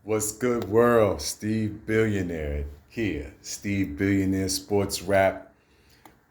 What's good, world? Steve Billionaird here. Steve Billionaire Sports Rap.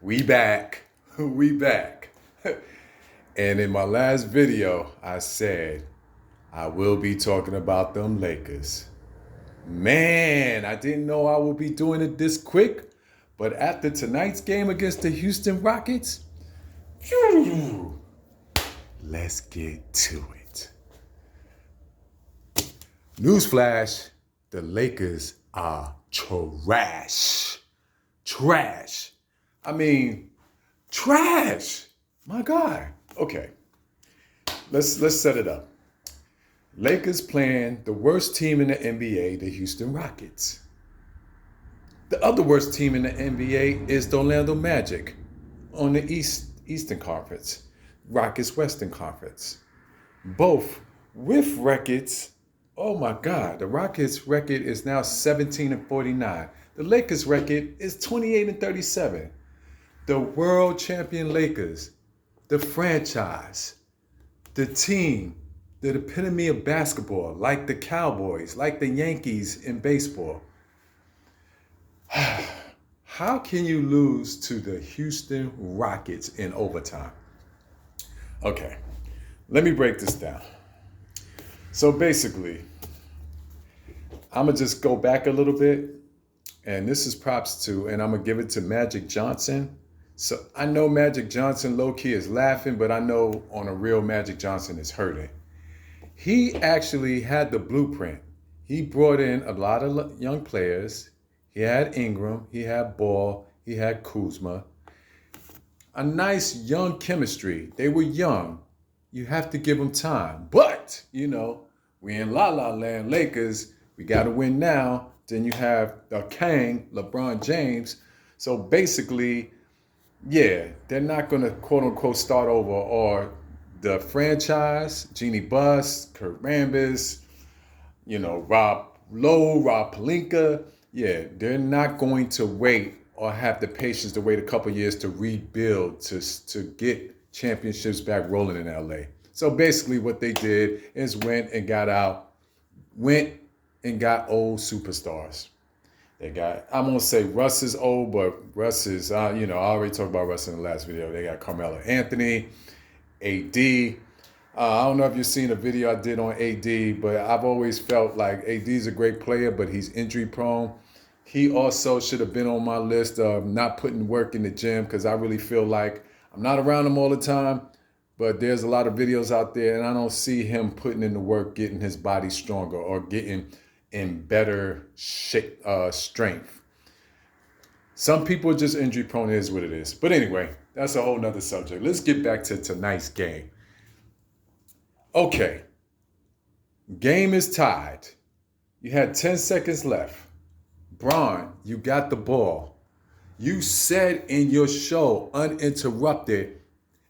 We back. We back. And in my last video, I said I will be talking about them Lakers. Man, I didn't know I would be doing it this quick. But after tonight's game against the Houston Rockets, phew, let's get to it. Newsflash, the Lakers are trash. Trash. I mean, trash. My God. Okay. Let's set it up. Lakers playing the worst team in the NBA, the Houston Rockets. The other worst team in the NBA is the Orlando Magic on the Eastern Conference, Rockets Western Conference. Both with records. Oh my God, the Rockets record is now 17-49. The Lakers record is 28-37. The world champion Lakers, the franchise, the team, the epitome of basketball, like the Cowboys, like the Yankees in baseball. How can you lose to the Houston Rockets in overtime? Okay, let me break this down. So basically, I'm going to just go back a little bit, and this is props to, and I'm going to give it to Magic Johnson. So I know Magic Johnson low-key is laughing, but I know on a real Magic Johnson is hurting. He actually had the blueprint. He brought in a lot of young players. He had Ingram, he had Ball, he had Kuzma. A nice young chemistry. They were young. You have to give them time. But, we in La La Land, Lakers, we got to win now. Then you have the king, LeBron James. So basically, yeah, they're not going to quote unquote start over, or the franchise, Jeannie Buss, Kurt Rambis, Rob Lowe, Rob Pelinka. Yeah, they're not going to wait or have the patience to wait a couple years to rebuild, to get championships back rolling in LA. So basically what they did is went and got old superstars. They got, I'm going to say Russ is old, but Russ is, I already talked about Russ in the last video. They got Carmelo Anthony, AD. I don't know if you've seen a video I did on AD, but I've always felt like AD is a great player, but he's injury prone. He also should have been on my list of not putting work in the gym, because I really feel like I'm not around him all the time, but there's a lot of videos out there and I don't see him putting in the work, getting his body stronger or getting in better shape, strength. Some people are just injury prone, it is what it is. But anyway, that's a whole nother subject. Let's get back to tonight's game. Okay, game is tied. You had 10 seconds left. Bron, you got the ball. You said in your show, Uninterrupted,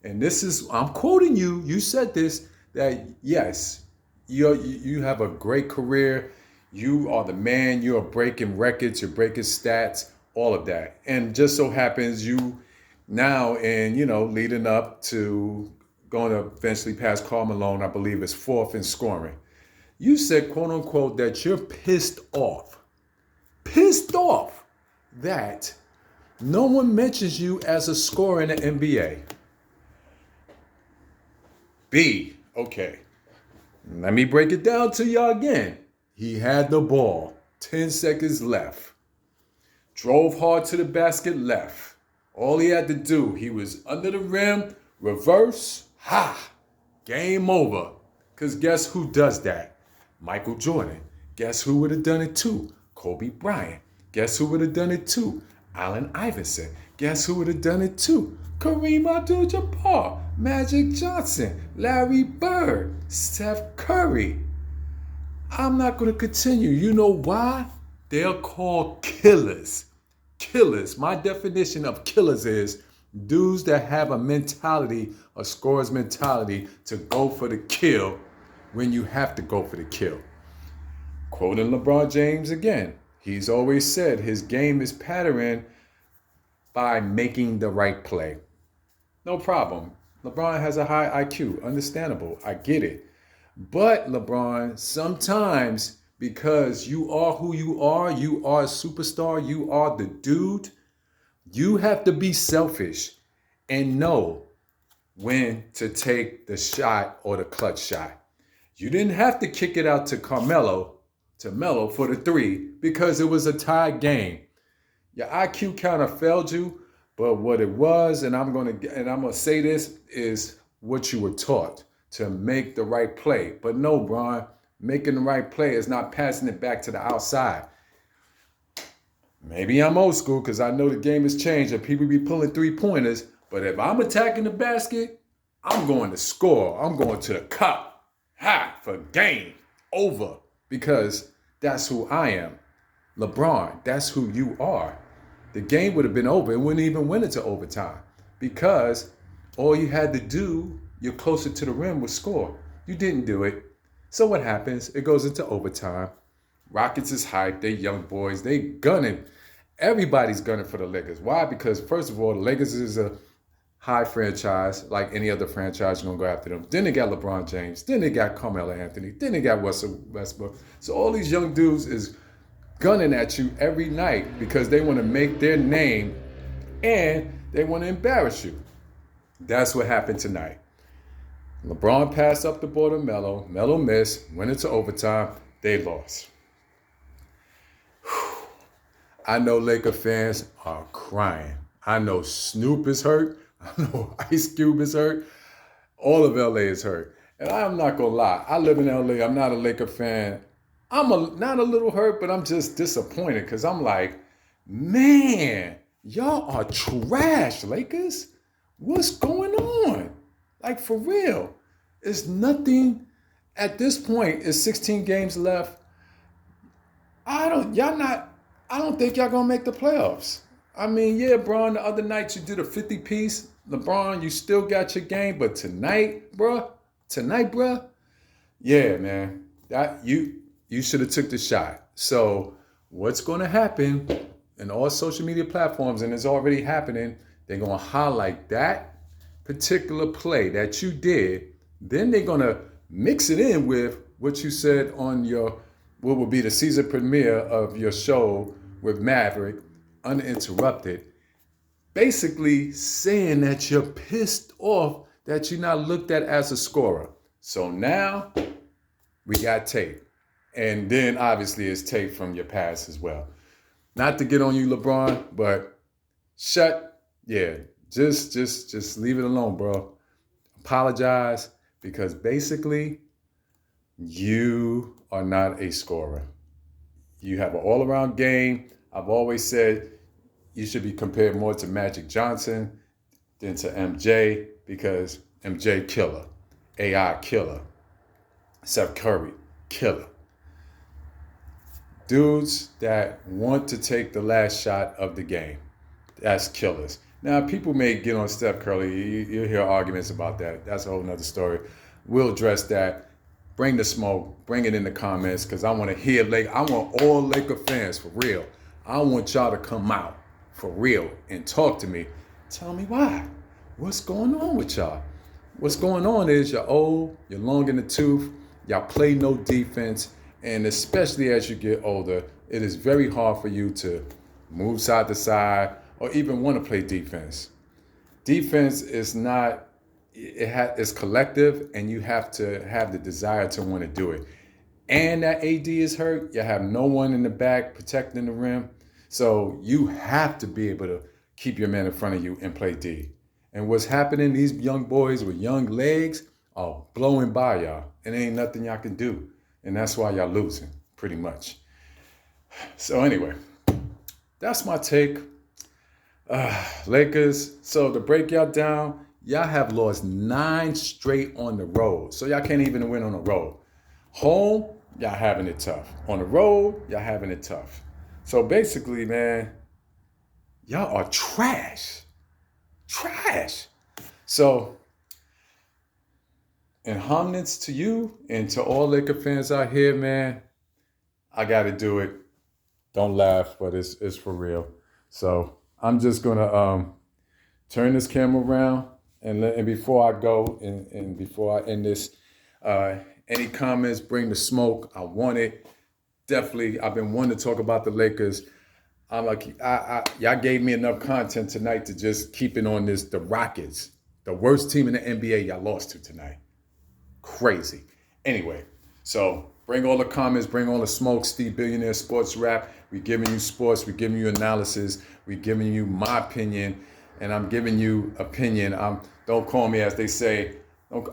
and this is, I'm quoting you, you said this, that yes, you have a great career. You are the man. You're breaking records. You're breaking stats, all of that. And just so happens you now, and leading up to going to eventually pass Karl Malone, I believe is fourth in scoring. You said, quote unquote, that you're pissed off that no one mentions you as a scorer in the NBA. B, okay. Let me break it down to y'all again. He had the ball, 10 seconds left. Drove hard to the basket, left. All he had to do, he was under the rim, reverse, game over. Because guess who does that? Michael Jordan. Guess who would have done it too? Kobe Bryant. Guess who would have done it too? Allen Iverson. Guess who would have done it too? Kareem Abdul-Jabbar, Magic Johnson, Larry Bird, Steph Curry. I'm not going to continue. You know why? They're called killers. Killers. My definition of killers is dudes that have a mentality, a scorer's mentality, to go for the kill when you have to go for the kill. Quoting LeBron James again, he's always said his game is patterned by making the right play. No problem. LeBron has a high IQ. Understandable. I get it. But LeBron, sometimes because you are who you are. You are a superstar. You are the dude. You have to be selfish and know when to take the shot or the clutch shot. You didn't have to kick it out to Melo for the three because it was a tied game. Your IQ kind of failed you, but what it was, and I'm gonna say this, is what you were taught to make the right play. But no, Bron, making the right play is not passing it back to the outside. Maybe I'm old school because I know the game has changed and people be pulling 3-pointers. But if I'm attacking the basket, I'm going to score. I'm going to the cup. For game over. Because that's who I am. LeBron, that's who you are. The game would have been over. It wouldn't even win it to overtime. Because all you had to do, you're closer to the rim, was score. You didn't do it. So what happens? It goes into overtime. Rockets is hyped. They young boys. They gunning. Everybody's gunning for the Lakers. Why? Because first of all, the Lakers is a high franchise. Like any other franchise, you're going to go after them. Then they got LeBron James. Then they got Carmelo Anthony. Then they got Russell Westbrook. So all these young dudes is gunning at you every night because they want to make their name and they want to embarrass you. That's what happened tonight. LeBron passed up the ball to Melo. Melo missed. Went into overtime. They lost. I know Laker fans are crying. I know Snoop is hurt. I know Ice Cube is hurt. All of LA is hurt. And I'm not going to lie. I live in LA. I'm not a Laker fan. Not a little hurt, but I'm just disappointed because I'm like, man, y'all are trash, Lakers. What's going on? Like, for real. It's nothing. At this point, it's 16 games left. I don't think y'all gonna make the playoffs. I mean, yeah, Bron, the other night you did a 50-piece. LeBron, you still got your game, but tonight, bruh, yeah, man, that you should have took the shot. So what's gonna happen in all social media platforms, and it's already happening, they're gonna highlight that particular play that you did. Then they're gonna mix it in with what you said on what will be the season premiere of your show with Maverick, Uninterrupted, basically saying that you're pissed off that you're not looked at as a scorer. So now we got tape. And then obviously it's tape from your past as well. Not to get on you, LeBron, but just leave it alone, bro. Apologize, because basically you are not a scorer. You have an all-around game. I've always said you should be compared more to Magic Johnson than to MJ, because MJ killer, AI killer, Steph Curry killer. Dudes that want to take the last shot of the game, that's killers. Now, people may get on Steph Curry. You'll hear arguments about that. That's a whole nother story. We'll address that. Bring the smoke. Bring it in the comments, because I want to hear I want all Laker fans, for real. I want y'all to come out for real and talk to me. Tell me why. What's going on with y'all? What's going on is you're old, you're long in the tooth, y'all play no defense, and especially as you get older, it is very hard for you to move side to side or even want to play defense. Defense is not, it's collective, and you have to have the desire to want to do it. And that AD is hurt. You have no one in the back protecting the rim. So you have to be able to keep your man in front of you and play D. And what's happening, these young boys with young legs are blowing by y'all. And there ain't nothing y'all can do. And that's why y'all losing, pretty much. So anyway, that's my take. Lakers, so to break y'all down, y'all have lost 9 straight on the road. So y'all can't even win on the road. Home, y'all having it tough. On the road, y'all having it tough. So basically, man, y'all are trash. Trash. So, in homage to you and to all Laker fans out here, man, I got to do it. Don't laugh, but it's for real. So, I'm just going to turn this camera around, and before I go and before I end this, any comments, bring the smoke. I want it. definitely, I've been wanting to talk about the Lakers. I'm like, y'all gave me enough content tonight to just keep it on this. The Rockets, the worst team in the NBA, y'all lost to tonight. Crazy. Anyway, so bring all the comments, bring all the smoke. Steve Billionaire Sports Rap. We giving you sports. We giving you analysis. We giving you my opinion, and I'm giving you opinion. Don't call me, as they say.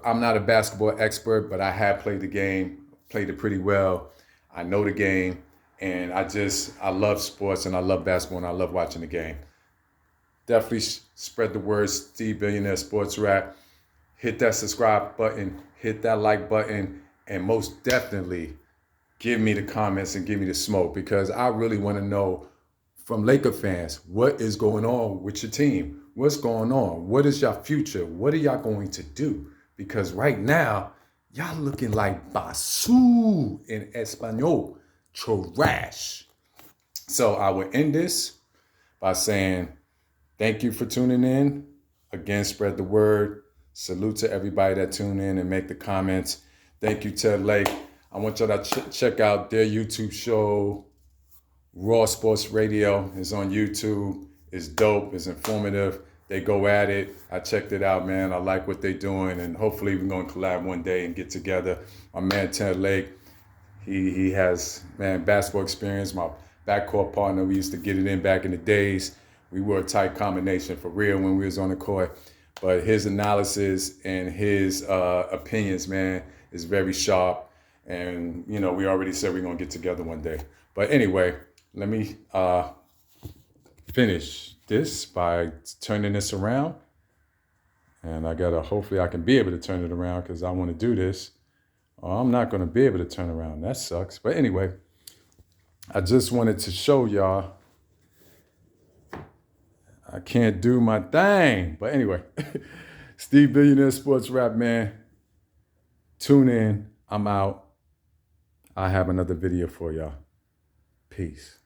I'm not a basketball expert, but I have played the game, played it pretty well. I know the game, and I love sports, and I love basketball, and I love watching the game. Definitely spread the word. Steve Billionaire Sports Rap. Hit that subscribe button, hit that like button, and most definitely give me the comments and give me the smoke, because I really want to know from Laker fans, what is going on with your team? What's going on? What is your future? What are y'all going to do? Because right now, y'all looking like basura in Espanol, trash. So I will end this by saying thank you for tuning in. Again, spread the word. Salute to everybody that tune in and make the comments. Thank you, Ted Lake. I want y'all to check out their YouTube show. Raw Sports Radio is on YouTube. It's dope. It's informative. They go at it. I checked it out, man. I like what they're doing, and hopefully we're going to collab one day and get together. My man, Ted Lake, he has, man, basketball experience. My backcourt partner, we used to get it in back in the days. We were a tight combination for real when we was on the court. But his analysis and his opinions, man, is very sharp. And, you know, we already said we're going to get together one day. But anyway, let me finish this by turning this around. And hopefully I can be able to turn it around, because I want to do this. I'm not going to be able to turn around. That sucks. But anyway, I just wanted to show y'all I can't do my thing. But anyway, Steve Billionaire Sports Rap, man. Tune in. I'm out. I have another video for y'all. Peace.